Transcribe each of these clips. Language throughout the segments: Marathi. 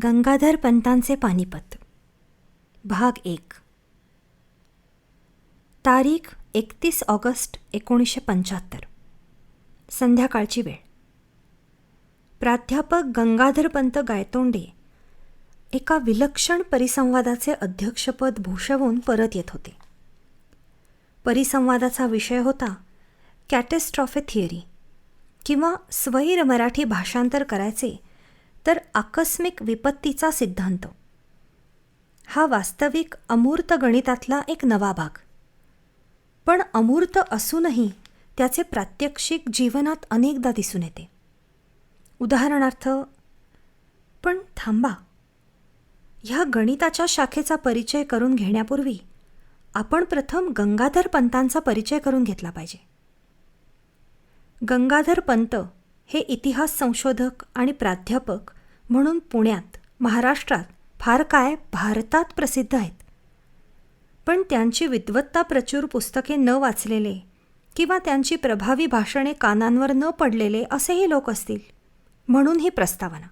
गंगाधर पंतांचे पानिपत भाग 1. तारीख 31 ऑगस्ट 1975. संध्याकाळची वेळ. प्राध्यापक गंगाधर पंत गायतोंडे एका विलक्षण परिसंवादाचे अध्यक्षपद भूषवून परत येत होते. परिसंवादाचा विषय होता कॅटॅस्ट्रॉफे थिअरी, किंवा स्वैर मराठी भाषांतर करायचे तर आकस्मिक विपत्तीचा सिद्धांत. हा वास्तविक अमूर्त गणितातला एक नवा भाग, पण अमूर्त असूनही त्याचे प्रात्यक्षिक जीवनात अनेकदा दिसून येते. उदाहरणार्थ, पण थांबा, ह्या गणिताच्या शाखेचा परिचय करून घेण्यापूर्वी आपण प्रथम गंगाधर पंतांचा परिचय करून घेतला पाहिजे. गंगाधर पंत हे इतिहास संशोधक आणि प्राध्यापक म्हणून पुण्यात, महाराष्ट्रात, फार काय भारतात प्रसिद्ध आहेत. पण त्यांची विद्वत्ता प्रचूर पुस्तके न वाचलेले किंवा त्यांची प्रभावी भाषणे कानांवर न पडलेले असेही लोक असतील, म्हणून ही प्रस्तावना.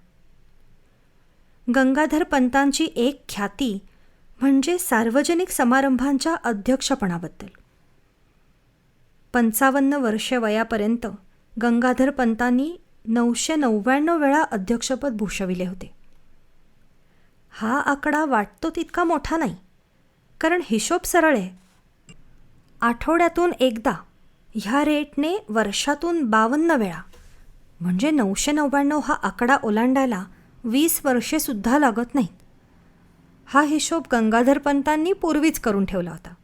गंगाधर पंतांची एक ख्याती म्हणजे सार्वजनिक समारंभांच्या अध्यक्षपणाबद्दल. 55 वर्षे वयापर्यंत गंगाधर पंतांनी 999 वेळा अध्यक्षपद भूषविले होते. हा आकडा वाटतो तितका मोठा नाही, कारण हिशोब सरळ आहे. आठवड्यातून एकदा ह्या रेटने वर्षातून 52 वेळा, म्हणजे 999 हा आकडा ओलांडायला 20 वर्षेसुद्धा लागत नाहीत. हा हिशोब गंगाधर पंतांनी पूर्वीच करून ठेवला होता.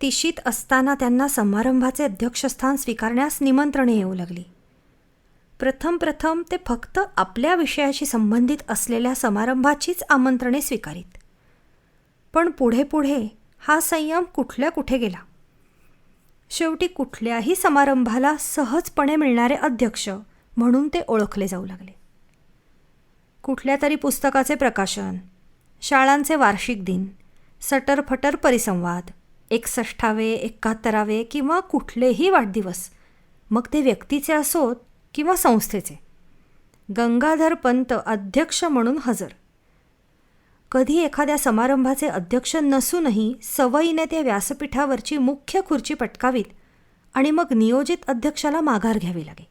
तिशीत असताना त्यांना समारंभाचे अध्यक्षस्थान स्वीकारण्यास निमंत्रणे येऊ लागली. प्रथम ते फक्त आपल्या विषयाशी संबंधित असलेल्या समारंभाचीच आमंत्रणे स्वीकारीत. पण पुढे हा संयम कुठल्या कुठे गेला. शेवटी कुठल्याही समारंभाला सहजपणे मिळणारे अध्यक्ष म्हणून ते ओळखले जाऊ लागले. कुठल्या तरी पुस्तकाचे प्रकाशन, शाळांचे वार्षिक दिन, सटरफटर परिसंवाद, 61वे 71वे किंवा कुठलेही वाढदिवस, मग ते व्यक्तीचे असोत किंवा संस्थेचे, गंगाधर पंत अध्यक्ष म्हणून हजर. कधी एखाद्या समारंभाचे अध्यक्ष नसूनही सवयीने ते व्यासपीठावरची मुख्य खुर्ची पटकावीत आणि मग नियोजित अध्यक्षाला माघार घ्यावी लागे.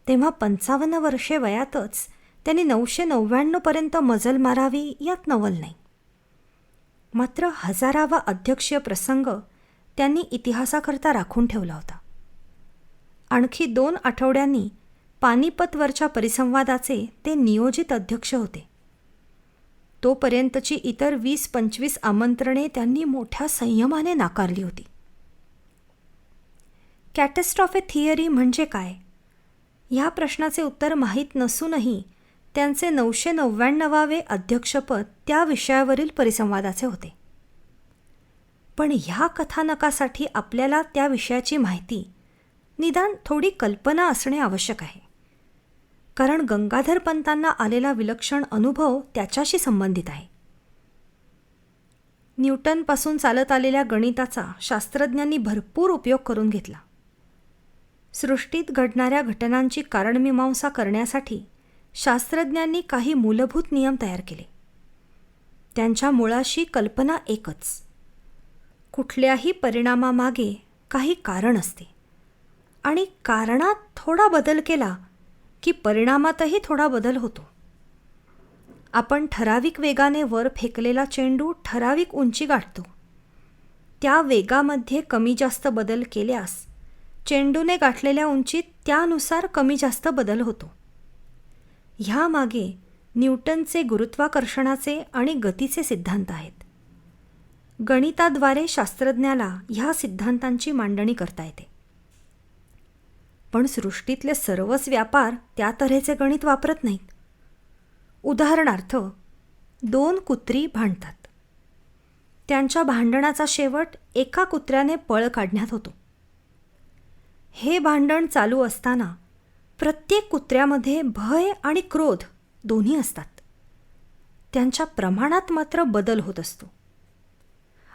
तेव्हा 55 वर्षे वयातच त्यांनी 999 पर्यंत मजल मारावी यात नवल नाही. मात्र 1000वा अध्यक्षीय प्रसंग त्यांनी इतिहासाकरता राखून ठेवला होता. आणखी 2 आठवड्यांनी पानिपतवरच्या परिसंवादाचे ते नियोजित अध्यक्ष होते. तोपर्यंतची इतर 20-25 आमंत्रणे त्यांनी मोठ्या संयमाने नाकारली होती. कॅटॅस्ट्रॉफे थिअरी म्हणजे काय, ह्या प्रश्नाचे उत्तर माहीत नसूनही त्यांचे 999वे अध्यक्षपद त्या विषयावरील परिसंवादाचे होते. पण ह्या कथानकासाठी आपल्याला त्या विषयाची माहिती, निदान थोडी कल्पना असणे आवश्यक आहे, कारण गंगाधर पंतांना आलेला विलक्षण अनुभव त्याच्याशी संबंधित आहे. न्यूटनपासून चालत आलेल्या गणिताचा शास्त्रज्ञांनी भरपूर उपयोग करून घेतला. सृष्टीत घडणाऱ्या घटनांची कारणमीमांसा करण्यासाठी शास्त्रज्ञांनी काही मूलभूत नियम तयार केले. त्यांच्या मुळाशी कल्पना एकच: कुठल्याही परिणामामागे काही कारण असते आणि कारणात थोडा बदल केला की परिणामातही थोडा बदल होतो. आपण ठराविक वेगाने वर फेकलेला चेंडू ठराविक उंची गाठतो. त्या वेगामध्ये कमी जास्त बदल केल्यास चेंडूने गाठलेल्या उंचीत त्यानुसार कमी जास्त बदल होतो. ह्यामागे न्यूटनचे गुरुत्वाकर्षणाचे आणि गतीचे सिद्धांत आहेत. गणिताद्वारे शास्त्रज्ञाला ह्या सिद्धांतांची मांडणी करता येते. पण सृष्टीतले सर्वच व्यापार त्या तऱ्हेचे गणित वापरत नाहीत. उदाहरणार्थ, 2 कुत्री भांडतात. त्यांच्या भांडणाचा शेवट एका कुत्र्याने पळ काढण्यात होतो. हे भांडण चालू असताना प्रत्येक कुत्र्यामध्ये भय आणि क्रोध दोन्ही असतात. त्यांच्या प्रमाणात मात्र बदल होत असतो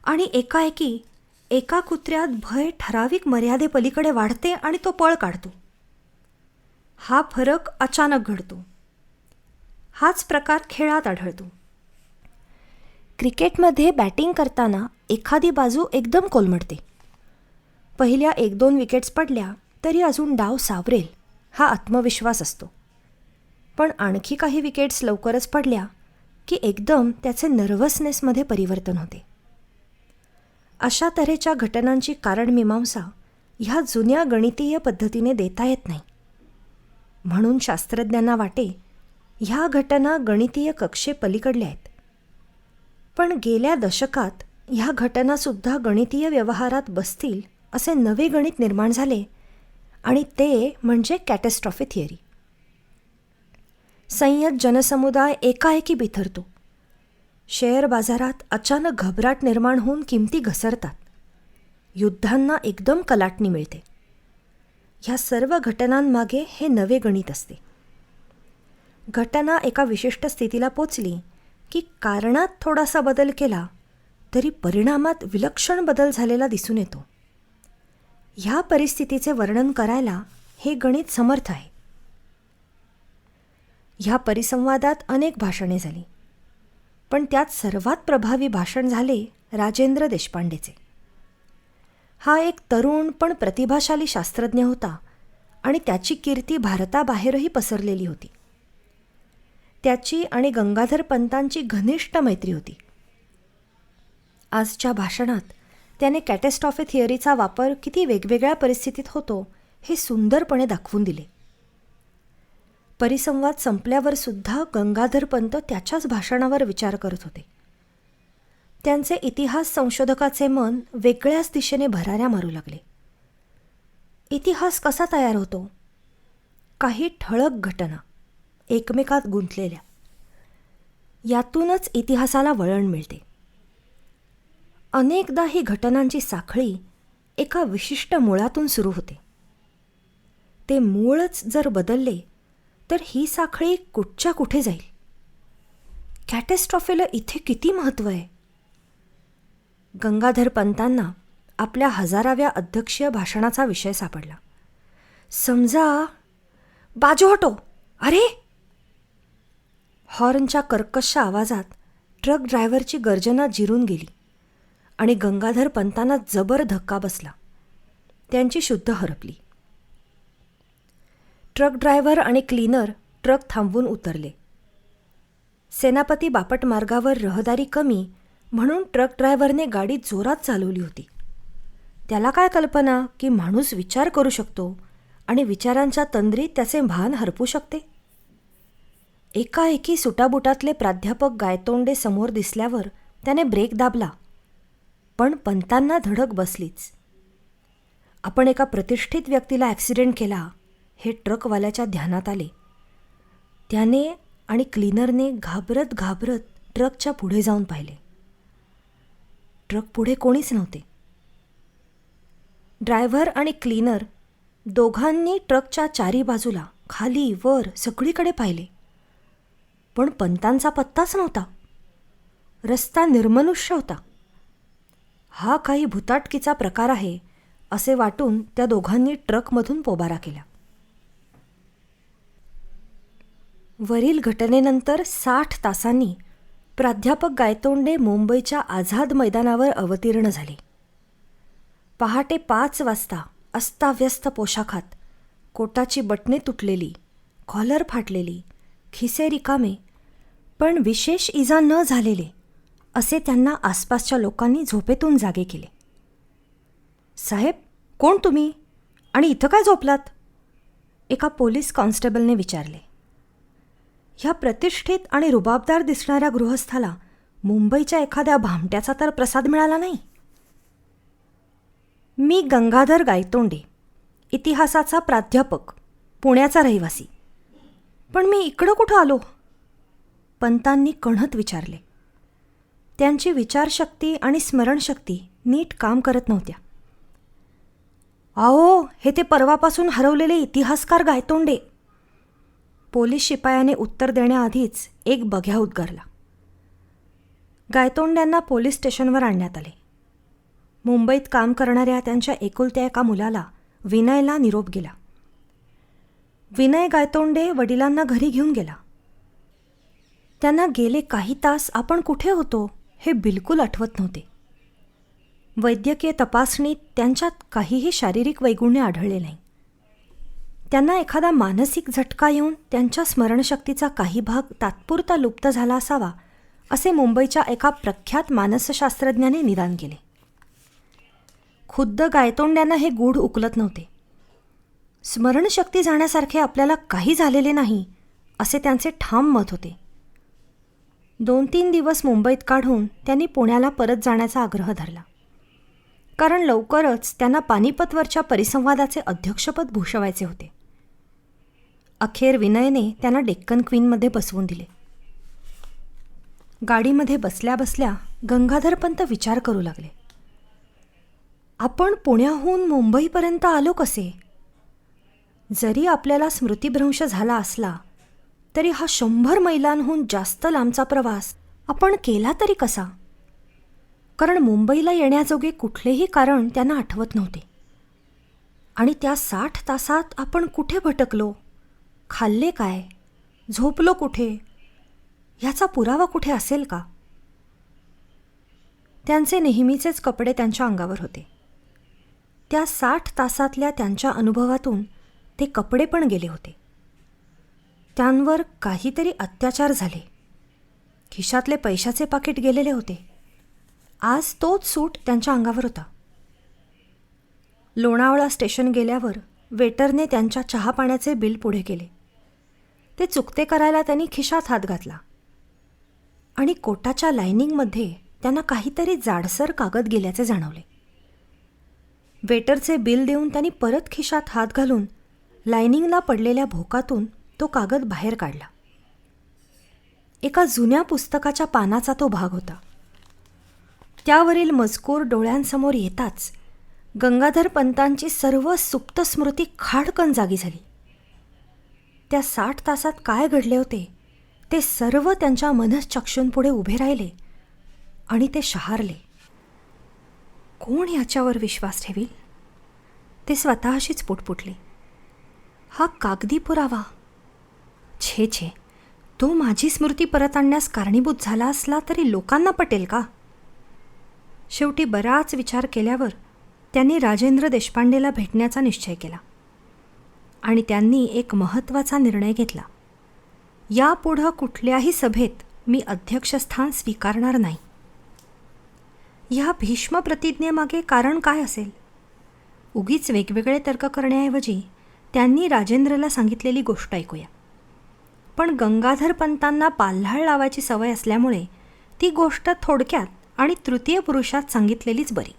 आणि एकाएकी एका कुत्र्यात भय ठराविक मर्यादेपलीकडे वाढते आणि तो पळ काढतो. हा फरक अचानक घडतो. हाच प्रकार खेळात आढळतो. क्रिकेटमध्ये बॅटिंग करताना एखादी बाजू एकदम कोलमडते. पहिल्या 1-2 विकेट्स पडल्या तरी अजून डाव सावरेल हा आत्मविश्वास असतो. पण आणखी काही विकेट्स लवकरच पडल्या की एकदम त्याचे नर्वसनेसमध्ये परिवर्तन होते. अशा तऱ्हेच्या घटनांची कारणमीमांसा ह्या जुन्या गणितीय पद्धतीने देता येत नाही. म्हणून शास्त्रज्ञांना वाटे ह्या घटना गणितीय कक्षेपलीकडल्या आहेत. पण गेल्या दशकात ह्या घटनासुद्धा गणितीय व्यवहारात बसतील असे नवे गणित निर्माण झाले आणि ते म्हणजे कॅटॅस्ट्रॉफी थिअरी. संयत जनसमुदाय एकाएकी बिथरतो. शेअर बाजारात अचानक घबराट निर्माण होऊन किमती घसरतात. युद्धांना एकदम कलाटणी मिळते. ह्या सर्व घटनांमागे हे नवे गणित असते. घटना एका विशिष्ट स्थितीला पोचली की कारणात थोडासा बदल केला तरी परिणामात विलक्षण बदल झालेला दिसून येतो. ह्या परिस्थितीचे वर्णन करायला हे गणित समर्थ आहे. ह्या परिसंवादात अनेक भाषणे झाली, पण त्यात सर्वात प्रभावी भाषण झाले राजेंद्र देशपांडेचे. हा एक तरुण पण प्रतिभाशाली शास्त्रज्ञ होता आणि त्याची कीर्ती भारताबाहेरही पसरलेली होती. त्याची आणि गंगाधर पंतांची घनिष्ठ मैत्री होती. आजच्या भाषणात त्याने कॅटॅस्ट्रॉफी थिअरीचा वापर किती वेगवेगळ्या परिस्थितीत होतो हे सुंदरपणे दाखवून दिले. परिसंवाद संपल्यावर सुद्धा गंगाधर पंत त्याच्याच भाषणावर विचार करत होते. त्यांचे इतिहास संशोधकाचे मन वेगळ्याच दिशेने भराऱ्या मारू लागले. इतिहास कसा तयार होतो? काही ठळक घटना एकमेकात गुंतलेल्या, यातूनच इतिहासाला वळण मिळते. अनेकदा ही घटनांची साखळी एका विशिष्ट मुळातून सुरू होते. ते मूळच जर बदलले तर ही साखळी कुठच्या कुठे जाईल. कॅटॅस्ट्रॉफीला इथे किती महत्त्व आहे. गंगाधर पंतांना आपल्या 1000व्या अध्यक्षीय भाषणाचा विषय सापडला. समजा बाजू हटो, अरे! हॉर्नच्या कर्कश आवाजात ट्रक ड्रायव्हरची गर्जना जिरून गेली आणि गंगाधर पंतांना जबर धक्का बसला. त्यांची शुद्ध हरपली. ट्रक ड्रायव्हर आणि क्लीनर ट्रक थांबवून उतरले. सेनापती बापट मार्गावर रहदारी कमी म्हणून ट्रक ड्रायव्हरने गाडी जोरात चालवली होती. त्याला काय कल्पना की माणूस विचार करू शकतो आणि विचारांच्या तंद्रीत त्याचे भान हरपू शकते. एकाएकी सुटाबुटातले प्राध्यापक गायतोंडे समोर दिसल्यावर त्याने ब्रेक दाबला, पण पंतांना धडक बसलीच. आपण एका प्रतिष्ठित व्यक्तीला ॲक्सिडेंट केला हे ट्रकवाल्याच्या ध्यानात आले. त्याने आणि क्लीनरने घाबरत घाबरत ट्रकच्या पुढे जाऊन पाहिले. ट्रक पुढे कोणीच नव्हते. ड्रायव्हर आणि क्लीनर दोघांनी ट्रकच्या चारी बाजूला खाली वर सगळीकडे पाहिले, पण पंतांचा पत्ताच नव्हता. रस्ता निर्मनुष्य होता. हा काही भुताटकीचा प्रकार आहे असे वाटून त्या दोघांनी ट्रकमधून पोबारा केला. वरील घटनेनंतर 60 तासांनी प्राध्यापक गायतोंडे मुंबईच्या आझाद मैदानावर अवतीर्ण झाले. पहाटे 5 वाजता अस्ताव्यस्त पोशाखात, कोटाची बटणे तुटलेली, कॉलर फाटलेली, खिसे रिकामे, पण विशेष इजा न झालेले असे त्यांना आसपासच्या लोकांनी झोपेतून जागे केले. साहेब, कोण तुम्ही आणि इथं काय झोपलात? एका पोलीस कॉन्स्टेबलने विचारले. ह्या प्रतिष्ठित आणि रुबाबदार दिसणाऱ्या गृहस्थाला मुंबईच्या एखाद्या भामट्याचा तर प्रसाद मिळाला नाही. मी गंगाधर गायतोंडे, इतिहासाचा प्राध्यापक, पुण्याचा रहिवासी. पण मी इकडं कुठं आलो? पंतांनी कणत विचारले. त्यांची विचारशक्ती आणि स्मरणशक्ती नीट काम करत नव्हत्या. अहो, हे ते परवापासून हरवलेले इतिहासकार गायतोंडे. पोलीस शिपायाने उत्तर देण्याआधीच एक बघ्या उद्गारला. गायतोंड्यांना पोलीस स्टेशनवर आणण्यात आले. मुंबईत काम करणाऱ्या त्यांच्या एकुलत्या एका मुलाला, विनयला निरोप गेला. विनय गायतोंडे वडिलांना घरी घेऊन गेला. त्यांना गेले काही तास आपण कुठे होतो हे बिलकुल आठवत नव्हते. वैद्यकीय तपासणीत त्यांच्यात काहीही शारीरिक वैगुण्य आढळले नाही. त्यांना एखादा मानसिक झटका येऊन त्यांच्या स्मरणशक्तीचा काही भाग तात्पुरता लुप्त झाला असावा असे मुंबईच्या एका प्रख्यात मानसशास्त्रज्ञाने निदान केले. खुद्द गायतोंड्यांना हे गूढ उकलत नव्हते. स्मरणशक्ती जाण्यासारखे आपल्याला काही झालेले नाही असे त्यांचे ठाम मत होते. 2-3 दिवस मुंबईत काढून त्यांनी पुण्याला परत जाण्याचा आग्रह धरला, कारण लवकरच त्यांना पानिपतवरच्या परिसंवादाचे अध्यक्षपद भूषवायचे होते. अखेर विनयने त्यांना डेक्कन क्वीनमध्ये बसवून दिले. गाडीमध्ये बसल्या बसल्या गंगाधरपंत विचार करू लागले. आपण पुण्याहून मुंबईपर्यंत आलो कसे? जरी आपल्याला स्मृतिभ्रंश झाला असला तरी हा 100 मैलांहून जास्त लांबचा प्रवास आपण केला तरी कसा? कारण मुंबईला येण्याजोगे कुठलेही कारण त्यांना आठवत नव्हते. आणि त्या 60 तासात आपण कुठे भटकलो, खाल्ले काय, झोपलो कुठे, ह्याचा पुरावा कुठे असेल का? त्यांचे नेहमीचेच कपडे त्यांच्या अंगावर होते. त्या 60 तासातल्या त्यांच्या अनुभवातून ते कपडे पण गेले होते. त्यांवर काहीतरी अत्याचार झाले. खिशातले पैशाचे पाकिट गेलेले होते. आज तोच सूट त्यांच्या अंगावर होता. लोणावळा स्टेशन गेल्यावर वेटरने त्यांच्या चहापाण्याचे बिल पुढे केले. ते चुकते करायला त्यांनी खिशात हात घातला आणि कोटाच्या लायनिंगमध्ये त्यांना काहीतरी जाडसर कागद गेल्याचे जाणवले. वेटरचे बिल देऊन त्यांनी परत खिशात हात घालून लायनिंगला पडलेल्या भोकातून तो कागद बाहेर काढला. एका जुन्या पुस्तकाच्या पानाचा तो भाग होता. त्यावरील मजकूर डोळ्यांसमोर येताच गंगाधरपंतांची सर्व सुप्त स्मृती खाडकन जागी झाली. त्या 60 तासात काय घडले होते ते सर्व त्यांच्या मनःचक्षूंपुढे उभे राहिले आणि ते शहारले. कोण याच्यावर विश्वास ठेवील? ते स्वतःशीच पुटपुटले. हा कागदी पुरावा, छे छे, तो माझी स्मृती परत आणण्यास कारणीभूत झाला असला तरी लोकांना पटेल का? शेवटी बराच विचार केल्यावर त्यांनी राजेंद्र देशपांडेला भेटण्याचा निश्चय केला आणि त्यांनी एक महत्त्वाचा निर्णय घेतला. यापुढं कुठल्याही सभेत मी अध्यक्षस्थान स्वीकारणार नाही. ह्या भीष्म प्रतिज्ञेमागे कारण काय असेल? उगीच वेगवेगळे तर्क करण्याऐवजी त्यांनी राजेंद्रला सांगितलेली गोष्ट ऐकूया. पण गंगाधरपंतांना पाल्हाळ लावायची सवय असल्यामुळे ती गोष्ट थोडक्यात आणि तृतीय पुरुषात सांगितलेलीच बरी.